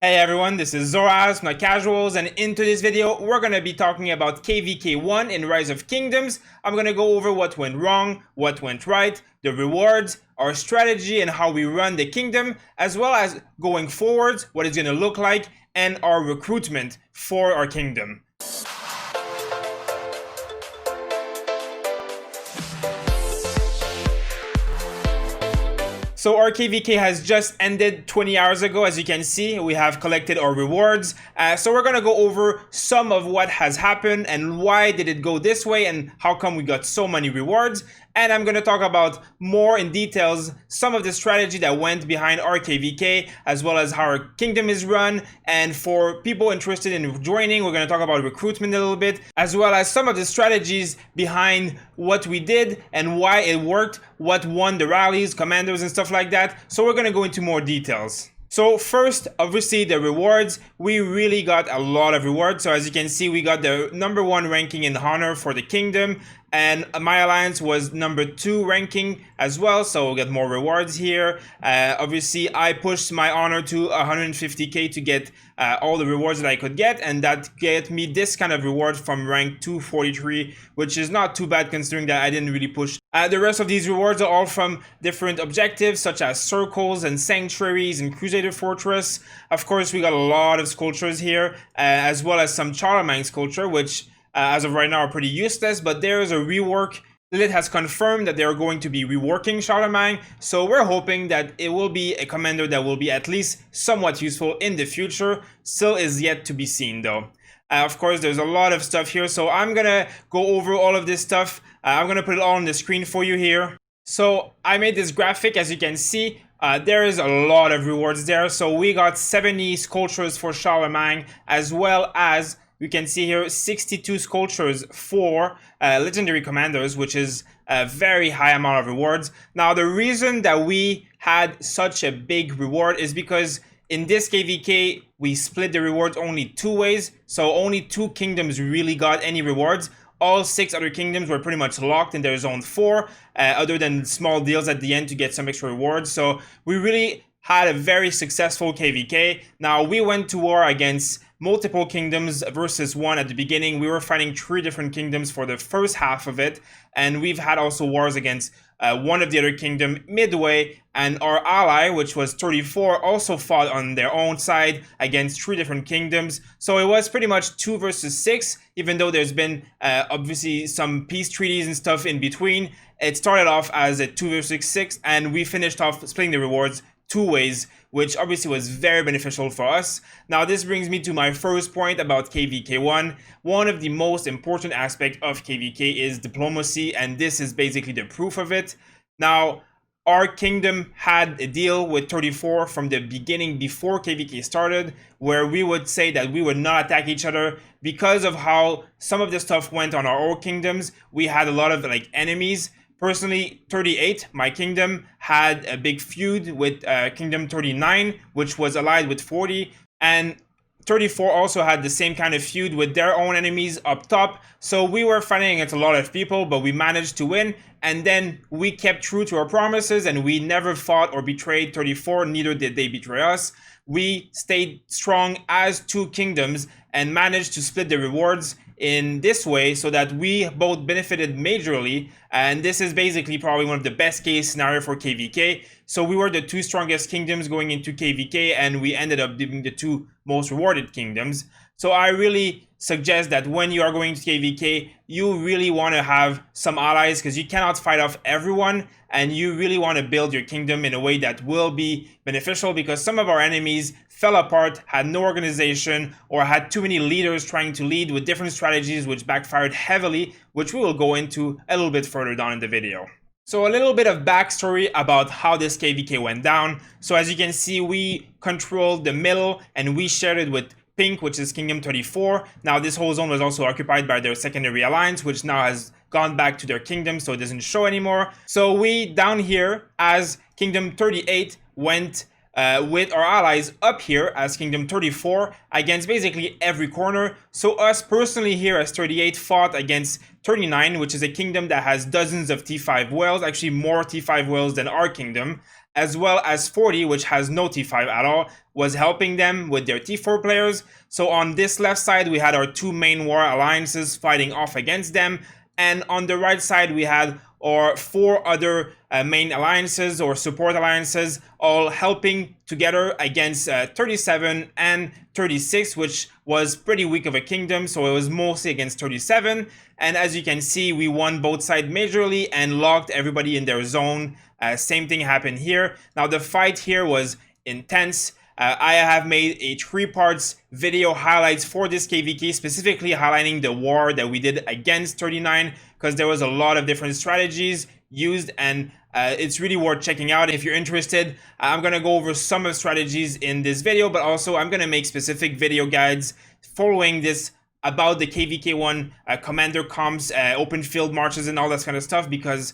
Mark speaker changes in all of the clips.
Speaker 1: Hey everyone, this is Zoraz, my casuals, and in today's video, we're going to be talking about KVK 1 in Rise of Kingdoms. I'm going to go over what went wrong, what went right, the rewards, our strategy and how we run the kingdom, as well as going forwards, what it's going to look like, and our recruitment for our kingdom. So our KVK has just ended 20 hours ago. As you can see, we have collected our rewards. So we're going to go over some of what has happened and why did it go this way and how come we got so many rewards. And I'm going to talk about more in details some of the strategy that went behind our KVK, as well as how our kingdom is run. And for people interested in joining, we're going to talk about recruitment a little bit, as well as some of the strategies behind what we did and why it worked, what won the rallies, commandos, and stuff like that. So we're going to go into more details. So first, obviously the rewards, we really got a lot of rewards. So as you can see, we got the #1 ranking in honor for the kingdom, and my alliance was #2 ranking as well, so we'll get more rewards here. Obviously, I pushed my honor to 150k to get all the rewards that I could get, and that get me this kind of reward from rank 243, which is not too bad considering that I didn't really push. The rest of these rewards are all from different objectives, such as circles and sanctuaries and Crusader Fortress. Of course, we got a lot of sculptures here, as well as some Charlemagne sculpture, which as of right now are pretty useless, but there is a rework. Lilith has confirmed that they are going to be reworking Charlemagne, so we're hoping that it will be a commander that will be at least somewhat useful in the future. Still is yet to be seen though. Of course, there's a lot of stuff here, so I'm gonna go over all of this stuff. I'm gonna put it all on the screen for you here. So I made this graphic, as you can see. There is a lot of rewards there. So we got 70 sculptures for Charlemagne, as well as you can see here 62 sculptures for legendary commanders, which is a very high amount of rewards. Now, the reason that we had such a big reward is because in this KVK, we split the rewards only 2 ways. So only 2 kingdoms really got any rewards. All 6 other kingdoms were pretty much locked in their zone 4, other than small deals at the end to get some extra rewards. So we really had a very successful KVK. Now, we went to war against multiple kingdoms versus one at the beginning. We were fighting 3 different kingdoms for the first half of it, and we've had also wars against one of the other kingdom midway, and our ally, which was 34, also fought on their own side against 3 different kingdoms. So it was pretty much 2 versus 6, even though there's been obviously some peace treaties and stuff in between. It started off as a 2 versus 6, and we finished off splitting the rewards 2 ways, which obviously was very beneficial for us. Now, this brings me to my first point about KVK 1. One of the most important aspects of KVK is diplomacy, and this is basically the proof of it. Now, our kingdom had a deal with 34 from the beginning before KVK started, where we would say that we would not attack each other because of how some of the stuff went on our own kingdoms. We had a lot of enemies. Personally, 38, my kingdom, had a big feud with Kingdom 39, which was allied with 40, and 34 also had the same kind of feud with their own enemies up top. So we were fighting against a lot of people, but we managed to win, and then we kept true to our promises, and we never fought or betrayed 34, neither did they betray us. We stayed strong as 2 kingdoms and managed to split the rewards in this way so that we both benefited majorly, and this is basically probably one of the best case scenario for KVK. So we were the 2 strongest kingdoms going into KVK, and we ended up being the 2 most rewarded kingdoms. So I really suggest that when you are going to KVK, you really want to have some allies, because you cannot fight off everyone, and you really want to build your kingdom in a way that will be beneficial, because some of our enemies fell apart, had no organization, or had too many leaders trying to lead with different strategies which backfired heavily, which we will go into a little bit further down in the video. So a little bit of backstory about how this KVK went down. So as you can see, we controlled the middle and we shared it with Pink, which is Kingdom 34. Now this whole zone was also occupied by their secondary alliance, which now has gone back to their kingdom, so it doesn't show anymore. So we down here as Kingdom 38 went with our allies up here as Kingdom 34 against basically every corner. So us personally here as 38 fought against 39, which is a kingdom that has dozens of T5 whales, actually more T5 whales than our kingdom. as well as 40, which has no T5 at all, was helping them with their T4 players. So on this left side, we had our two main war alliances fighting off against them. And on the right side, we had our four other main alliances or support alliances all helping together against 37 and 36, which was pretty weak of a kingdom. So it was mostly against 37. And as you can see, we won both sides majorly and locked everybody in their zone. Same thing happened here. Now the fight here was intense. I have made a 3-parts video highlights for this KVK, specifically highlighting the war that we did against 39, because there was a lot of different strategies used, and it's really worth checking out if you're interested. I'm going to go over some of the strategies in this video, but also I'm going to make specific video guides following this about the KVK1 commander comps, open field marches and all that kind of stuff, because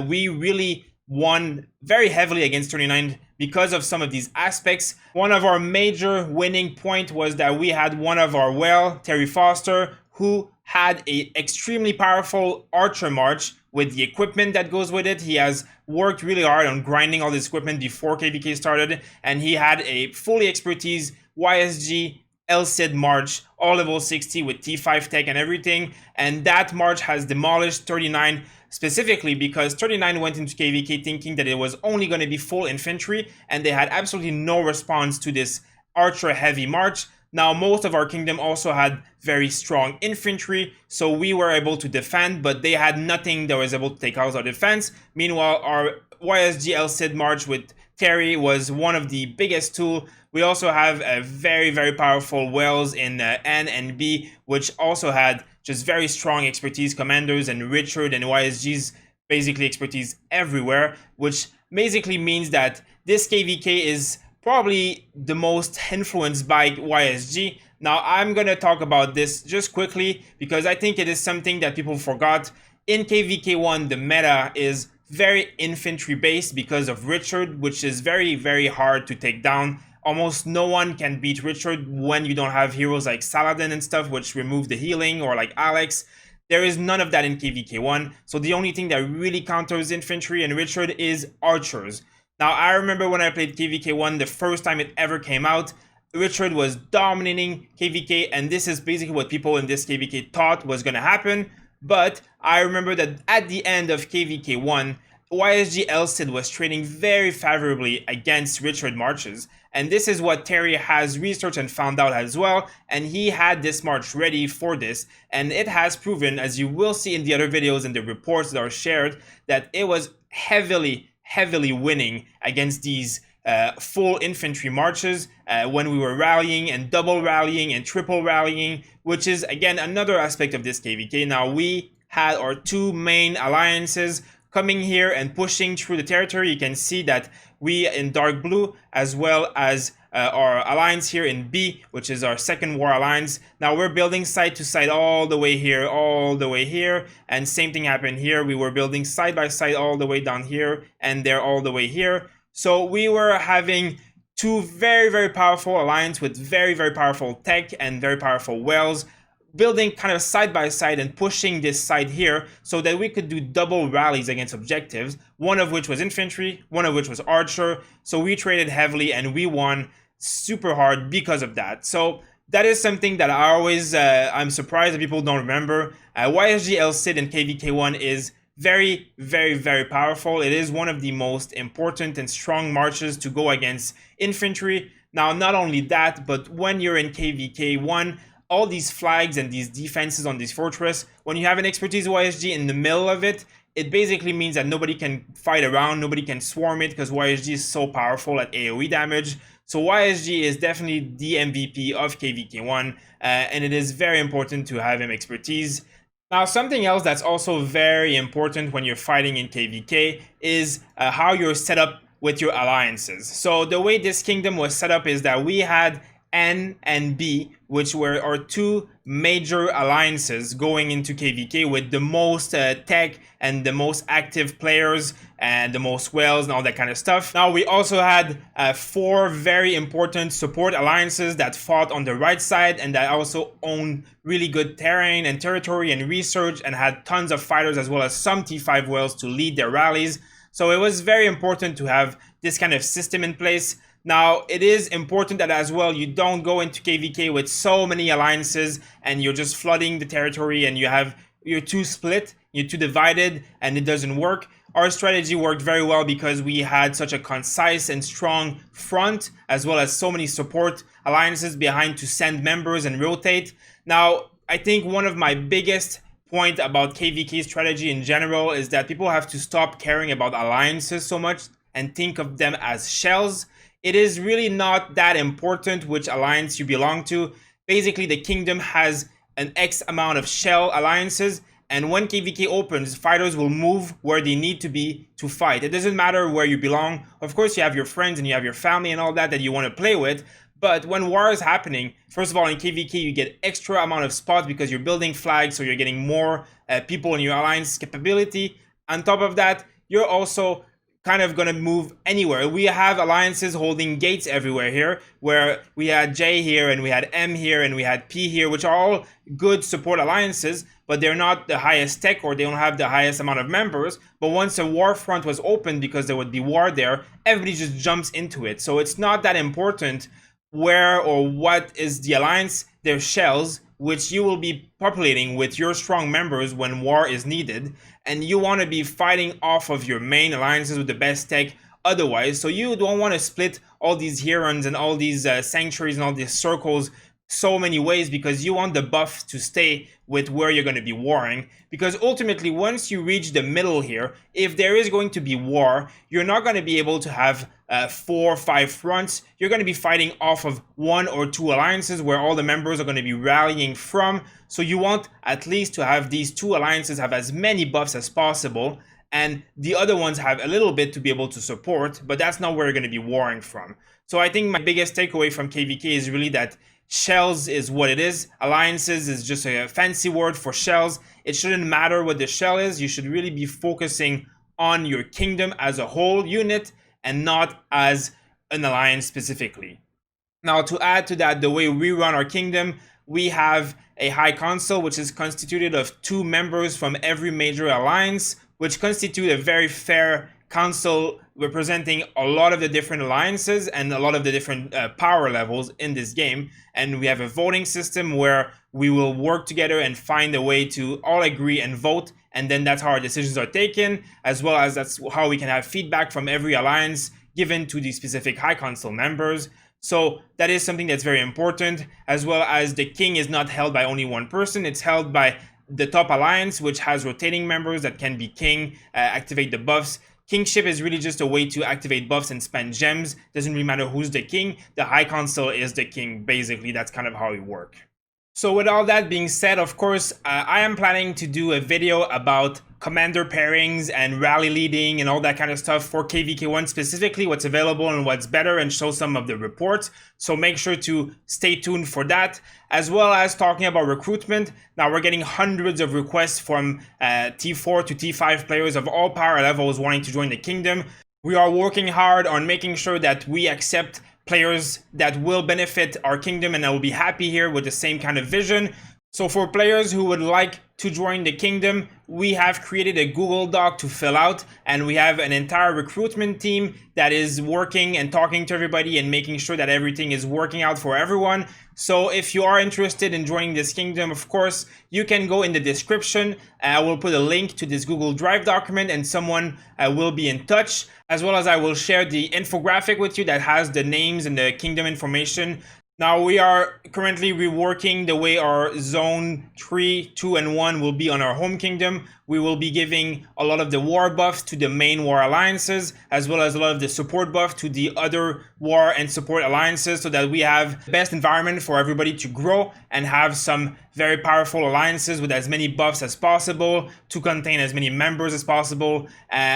Speaker 1: we really won very heavily against 39 because of some of these aspects. One of our major winning point was that we had one of our whale, Terry Foster, who had a extremely powerful archer march with the equipment that goes with it. He has worked really hard on grinding all this equipment before KVK started, and he had a fully expertise YSG LCID march, all level 60 with T5 tech and everything, and that march has demolished 39 specifically because 39 went into KVK thinking that it was only going to be full infantry, and they had absolutely no response to this archer heavy march. Now most of our kingdom also had very strong infantry, so we were able to defend, but they had nothing that was able to take out our defense. Meanwhile, our YSG LCID march with Terry was one of the biggest tool. We also have a very, very powerful whales in N and B, which also had just very strong expertise commanders, and Richard and YSG's basically expertise everywhere, which basically means that this KVK is probably the most influenced by YSG. Now I'm going to talk about this just quickly because I think it is something that people forgot. In KVK1, the meta is very infantry based because of Richard, which is very, very hard to take down. Almost no one can beat Richard when you don't have heroes like Saladin and stuff, which remove the healing, or like Alex. There is none of that in KVK1. So the only thing that really counters infantry and Richard is archers. Now, I remember when I played KVK1 the first time it ever came out, Richard was dominating KVK, and this is basically what people in this KVK thought was going to happen. But I remember that at the end of KVK1, YSG LCID was trading very favorably against Richard marches. And this is what Terry has researched and found out as well. And he had this march ready for this. And it has proven, as you will see in the other videos and the reports that are shared, that it was heavily winning against these full infantry marches when we were rallying and double rallying and triple rallying, which is again another aspect of this KVK. Now we had our two main alliances coming here and pushing through the territory. You can see that we in dark blue, as well as our alliance here in B, which is our second war alliance. Now we're building side to side all the way here, and same thing happened here. We were building side by side all the way down here, and they're all the way here. So we were having two very, very powerful alliance with very, very powerful tech and very powerful whales, building kind of side by side and pushing this side here so that we could do double rallies against objectives, one of which was infantry, one of which was archer. So we traded heavily and we won super hard because of that. So that is something that I always, I'm surprised that people don't remember. YSG LCID in KVK1 is very, very, very powerful. It is one of the most important and strong marches to go against infantry. Now, not only that, but when you're in KVK1, all these flags and these defenses on this fortress, when you have an expertise YSG in the middle of it, it basically means that nobody can fight around, nobody can swarm it, because YSG is so powerful at AoE damage. So YSG is definitely the MVP of KVK1, and it is very important to have him expertise. Now, something else that's also very important when you're fighting in KVK is how you're set up with your alliances. So the way this kingdom was set up is that we had N and B, which were our two major alliances going into KVK with the most tech and the most active players and the most whales and all that kind of stuff. Now we also had four very important support alliances that fought on the right side and that also owned really good terrain and territory and research and had tons of fighters as well as some T5 whales to lead their rallies. So it was very important to have this kind of system in place. Now, it is important that as well you don't go into KVK with so many alliances and you're just flooding the territory and you're too split, you're too divided, and it doesn't work. Our strategy worked very well because we had such a concise and strong front, as well as so many support alliances behind to send members and rotate. Now, I think one of my biggest point about KVK strategy in general is that people have to stop caring about alliances so much and think of them as shells. It is really not that important which alliance you belong to. Basically, the kingdom has an X amount of shell alliances, and when KVK opens, fighters will move where they need to be to fight. It doesn't matter where you belong. Of course, you have your friends and you have your family and all that you want to play with, but when war is happening, first of all, in KVK, you get extra amount of spots because you're building flags, so you're getting more people in your alliance capability. On top of that, you're also kind of going to move anywhere. We have alliances holding gates everywhere here, where we had J here and we had M here and we had P here, which are all good support alliances, but they're not the highest tech or they don't have the highest amount of members. But once a war front was opened, because there would be war there, everybody just jumps into it. So it's not that important where or what is the alliance. They're shells which you will be populating with your strong members when war is needed, and you want to be fighting off of your main alliances with the best tech otherwise. So you don't want to split all these herons and all these sanctuaries and all these circles so many ways, because you want the buff to stay with where you're going to be warring. Because ultimately, once you reach the middle here, if there is going to be war, you're not going to be able to have 4 or 5 fronts. You're going to be fighting off of 1 or 2 alliances where all the members are going to be rallying from. So you want at least to have these 2 alliances have as many buffs as possible, and the other ones have a little bit to be able to support, but that's not where you're going to be warring from. So I think my biggest takeaway from KVK is really that shells is what it is. Alliances is just a fancy word for shells. It shouldn't matter what the shell is. You should really be focusing on your kingdom as a whole unit and not as an alliance specifically. Now, to add to that, the way we run our kingdom, we have a high council, which is constituted of 2 members from every major alliance, which constitute a very fair council representing a lot of the different alliances and a lot of the different power levels in this game. And we have a voting system where we will work together and find a way to all agree and vote, and then that's how our decisions are taken, as well as that's how we can have feedback from every alliance given to the specific high council members. So that is something that's very important, as well as the king is not held by only one person. It's held by the top alliance, which has rotating members that can be king, activate the buffs. Kingship is really just a way to activate buffs and spend gems. Doesn't really matter who's the king. The High Council is the king, basically. That's kind of how it works. So with all that being said, of course, I am planning to do a video about commander pairings and rally leading and all that kind of stuff for KVK1 specifically, what's available and what's better, and show some of the reports. So make sure to stay tuned for that, as well as talking about recruitment. Now we're getting hundreds of requests from T4 to T5 players of all power levels wanting to join the kingdom. We are working hard on making sure that we accept players that will benefit our kingdom and that will be happy here with the same kind of vision. So for players who would like to join the kingdom, we have created a Google Doc to fill out, and we have an entire recruitment team that is working and talking to everybody and making sure that everything is working out for everyone. So if you are interested in joining this kingdom, of course, you can go in the description. I will put a link to this Google Drive document and someone will be in touch, as well as I will share the infographic with you that has the names and the kingdom information. Now we are currently reworking the way our zone 3, 2, and 1 will be on our home kingdom. We will be giving a lot of the war buffs to the main war alliances, as well as a lot of the support buff to the other war and support alliances, so that we have the best environment for everybody to grow and have some very powerful alliances with as many buffs as possible to contain as many members as possible.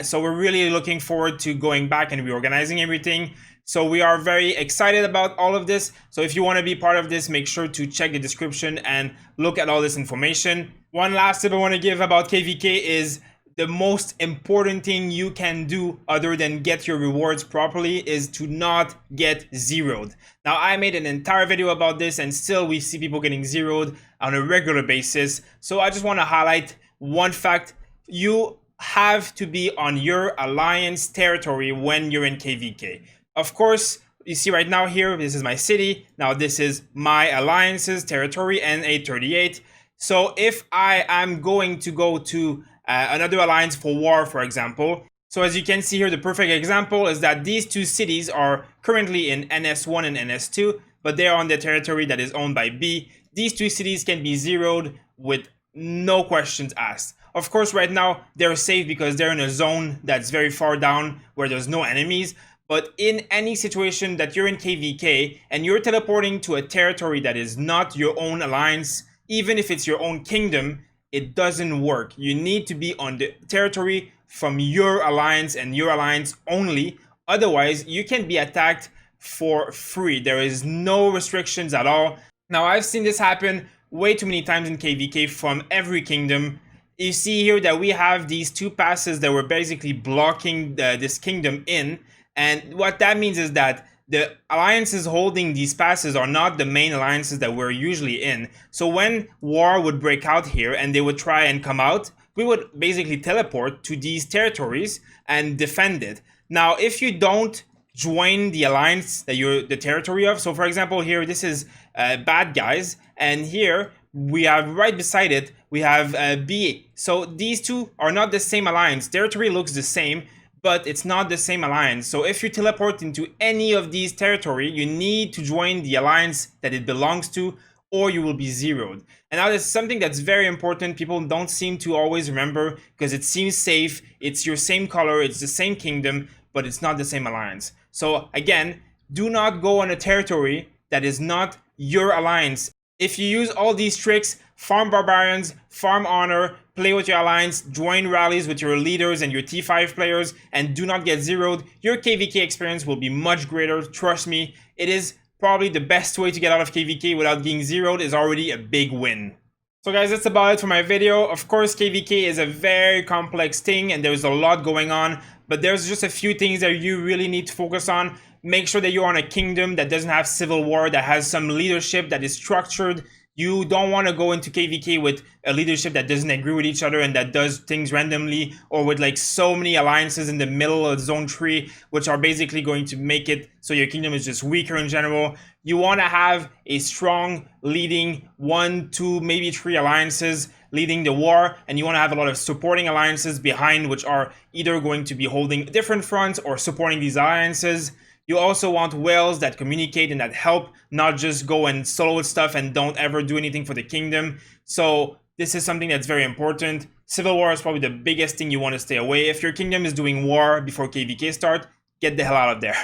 Speaker 1: So we're really looking forward to going back and reorganizing everything. So we are very excited about all of this. So if you want to be part of this, make sure to check the description and look at all this information. One last tip I want to give about KVK is the most important thing you can do other than get your rewards properly is to not get zeroed. Now, I made an entire video about this and still we see people getting zeroed on a regular basis. So I just want to highlight one fact. You have to be on your alliance territory when you're in KVK. Of course, you see right now here, this is my city. Now this is my alliance's territory, N838. So if I am going to go to another alliance for war, for example, so as you can see here, the perfect example is that these two cities are currently in NS1 and NS2, but they are on the territory that is owned by B. These two cities can be zeroed with no questions asked. Of course, right now they're safe because they're in a zone that's very far down where there's no enemies. But in any situation that you're in KVK and you're teleporting to a territory that is not your own alliance, even if it's your own kingdom, it doesn't work. You need to be on the territory from your alliance and your alliance only. Otherwise, you can be attacked for free. There is no restrictions at all. Now, I've seen this happen way too many times in KVK from every kingdom. You see here that we have these two passes that were basically blocking this kingdom in. And what that means is that the alliances holding these passes are not the main alliances that we're usually in. So when war would break out here and they would try and come out, we would basically teleport to these territories and defend it. Now, if you don't join the alliance that you're the territory of, so for example here, this is bad guys, and here we have right beside it, we have BA. So these two are not the same alliance. Territory looks the same, but it's not the same alliance. So if you teleport into any of these territory, you need to join the alliance that it belongs to, or you will be zeroed. And now there's something that's very important. People don't seem to always remember because it seems safe. It's your same color, it's the same kingdom, but it's not the same alliance. So again, do not go on a territory that is not your alliance. If you use all these tricks, farm barbarians, farm honor, play with your alliance, join rallies with your leaders and your T5 players, and do not get zeroed, your KVK experience will be much greater. Trust me, it is probably the best way to get out of KVK without getting zeroed is already a big win. So guys, that's about it for my video. Of course, KVK is a very complex thing and there's a lot going on, but there's just a few things that you really need to focus on. Make sure that you're on a kingdom that doesn't have civil war, that has some leadership that is structured. You don't want to go into KVK with a leadership that doesn't agree with each other and that does things randomly, or with like so many alliances in the middle of zone 3, which are basically going to make it so your kingdom is just weaker in general. You want to have a strong leading 1, 2, maybe 3 alliances leading the war, and you want to have a lot of supporting alliances behind, which are either going to be holding different fronts or supporting these alliances. You also want whales that communicate and that help, not just go and solo stuff and don't ever do anything for the kingdom. So this is something that's very important. Civil war is probably the biggest thing you want to stay away. If your kingdom is doing war before KVK start, get the hell out of there.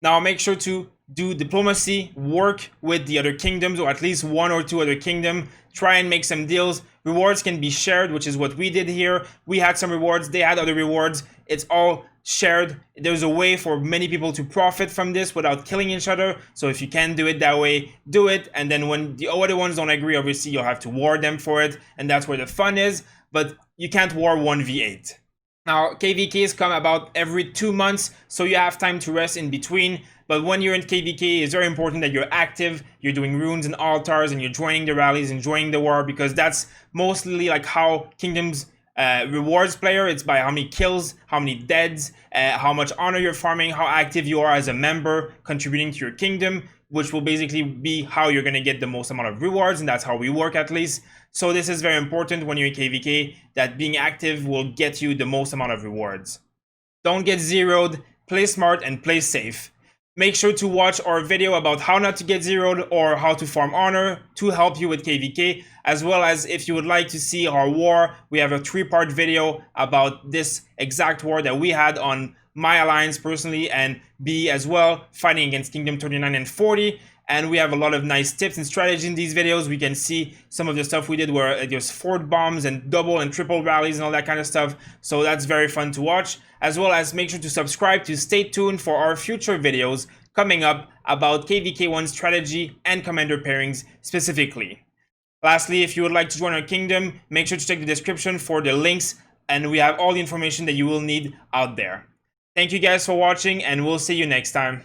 Speaker 1: Now make sure to do diplomacy, work with the other kingdoms, or at least 1 or 2 other kingdoms. Try and make some deals. Rewards can be shared, which is what we did here. We had some rewards, they had other rewards. It's all shared. There's a way for many people to profit from this without killing each other. So if you can do it that way, do it. And then when the other ones don't agree, obviously you'll have to war them for it. And that's where the fun is. But you can't war 1v8. Now, KVKs come about every 2 months, so you have time to rest in between. But when you're in KVK, it's very important that you're active, you're doing runes and altars, and you're joining the rallies and joining the war, because that's mostly like how kingdoms rewards player. It's by how many kills, how many deads, how much honor you're farming, how active you are as a member contributing to your kingdom, which will basically be how you're going to get the most amount of rewards, and that's how we work at least. So this is very important when you're in KVK, that being active will get you the most amount of rewards. Don't get zeroed, play smart and play safe. Make sure to watch our video about how not to get zeroed or how to farm honor to help you with KVK, as well as if you would like to see our war, we have a 3-part video about this exact war that we had on my alliance personally, and B as well, fighting against Kingdom 39 and 40. And we have a lot of nice tips and strategies in these videos. We can see some of the stuff we did where there's fort bombs and double and triple rallies and all that kind of stuff. So that's very fun to watch, as well as make sure to subscribe to stay tuned for our future videos coming up about KVK1 strategy and commander pairings specifically. Lastly, if you would like to join our kingdom, make sure to check the description for the links, and we have all the information that you will need out there. Thank you guys for watching, and we'll see you next time.